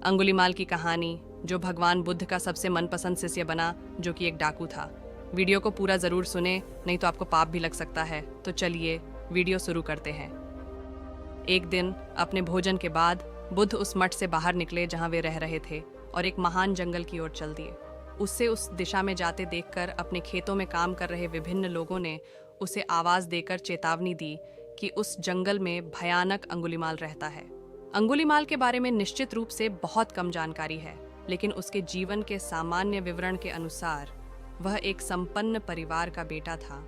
अंगुलीमाल की कहानी, जो भगवान बुद्ध का सबसे मनपसंद शिष्य बना, जो कि एक डाकू था। वीडियो को पूरा ज़रूर सुने, नहीं तो आपको पाप भी लग सकता है। तो चलिए वीडियो शुरू करते हैं। एक दिन अपने भोजन के बाद बुद्ध उस मठ से बाहर निकले जहां वे रह रहे थे और एक महान जंगल की ओर चल दिए। उससे उस दिशा में जाते देखकर अपने खेतों में काम कर रहे विभिन्न लोगों ने उसे आवाज़ देकर चेतावनी दी कि उस जंगल में भयानक अंगुलीमाल रहता है। अंगुलीमाल के बारे में निश्चित रूप से बहुत कम जानकारी है, लेकिन उसके जीवन के सामान्य विवरण के अनुसार वह एक संपन्न परिवार का बेटा था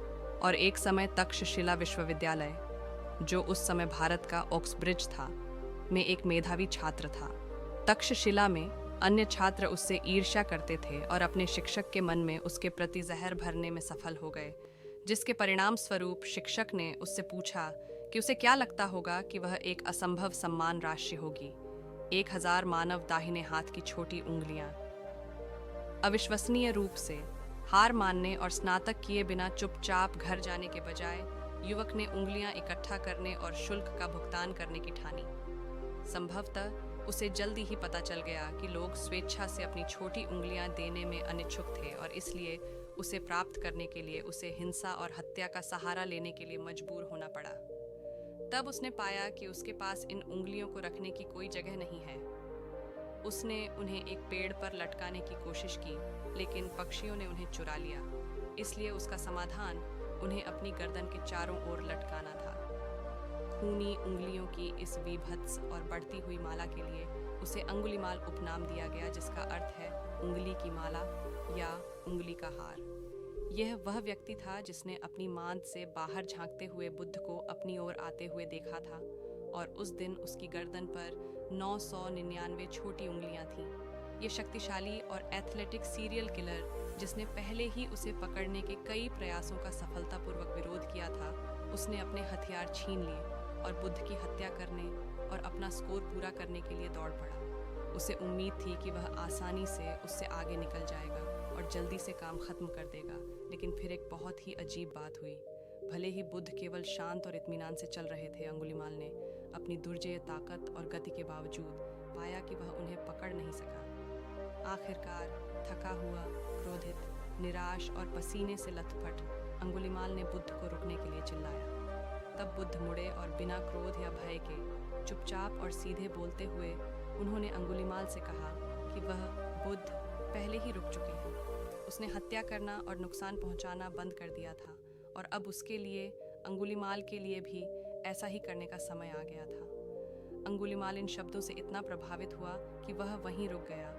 और एक समय तक्षशिला विश्वविद्यालय, जो उस समय भारत का ऑक्सब्रिज था, में एक मेधावी छात्र था। तक्षशिला में अन्य छात्र उससे ईर्ष्या करते थे और अपने शिक्षक के मन में उसके प्रति जहर भरने में सफल हो गए, जिसके परिणाम स्वरूप शिक्षक ने उससे पूछा कि उसे क्या लगता होगा कि वह एक असंभव सम्मान राशि होगी, 1000 मानव दाहिने हाथ की छोटी उंगलियां। अविश्वसनीय रूप से हार मानने और स्नातक किए बिना चुपचाप घर जाने के बजाय युवक ने उंगलियां इकट्ठा करने और शुल्क का भुगतान करने की ठानी। संभवतः उसे जल्दी ही पता चल गया कि लोग स्वेच्छा से अपनी छोटी उंगलियां देने में अनिच्छुक थे और इसलिए उसे प्राप्त करने के लिए उसे हिंसा और हत्या का सहारा लेने के लिए मजबूर होना पड़ा। तब उसने पाया कि उसके पास इन उंगलियों को रखने की कोई जगह नहीं है। उसने उन्हें एक पेड़ पर लटकाने की कोशिश की, लेकिन पक्षियों ने उन्हें चुरा लिया। इसलिए उसका समाधान उन्हें अपनी गर्दन के चारों ओर लटकाना था। खूनी उंगलियों की इस विभत्स और बढ़ती हुई माला के लिए उसे अंगुलीमाल उपनाम दिया गया, जिसका अर्थ है उंगली की माला या उंगली का हार। यह वह व्यक्ति था जिसने अपनी मांद से बाहर झांकते हुए बुद्ध को अपनी ओर आते हुए देखा था, और उस दिन उसकी गर्दन पर 999 छोटी उंगलियां थीं। ये शक्तिशाली और एथलेटिक सीरियल किलर, जिसने पहले ही उसे पकड़ने के कई प्रयासों का सफलतापूर्वक विरोध किया था, उसने अपने हथियार छीन लिए और बुद्ध की हत्या करने और अपना स्कोर पूरा करने के लिए दौड़ पड़ा। उसे उम्मीद थी कि वह आसानी से उससे आगे निकल जाएगा और जल्दी से काम खत्म कर देगा, लेकिन फिर एक बहुत ही अजीब बात हुई। भले ही बुद्ध केवल शांत और इत्मीनान से चल रहे थे, अंगुलीमाल ने अपनी दुर्जेय ताकत और गति के बावजूद पाया कि वह उन्हें पकड़ नहीं सका। आखिरकार थका हुआ, क्रोधित, निराश और पसीने से लथपथ अंगुलीमाल ने बुद्ध को रुकने के लिए चिल्लाया। तब बुद्ध मुड़े और बिना क्रोध या भय के चुपचाप और सीधे बोलते हुए उन्होंने अंगुलीमाल से कहा कि वह बुद्ध पहले ही रुक चुके हैं। उसने हत्या करना और नुकसान पहुंचाना बंद कर दिया था और अब उसके लिए, अंगुलीमाल के लिए भी ऐसा ही करने का समय आ गया था। अंगुलीमाल इन शब्दों से इतना प्रभावित हुआ कि वह वहीं रुक गया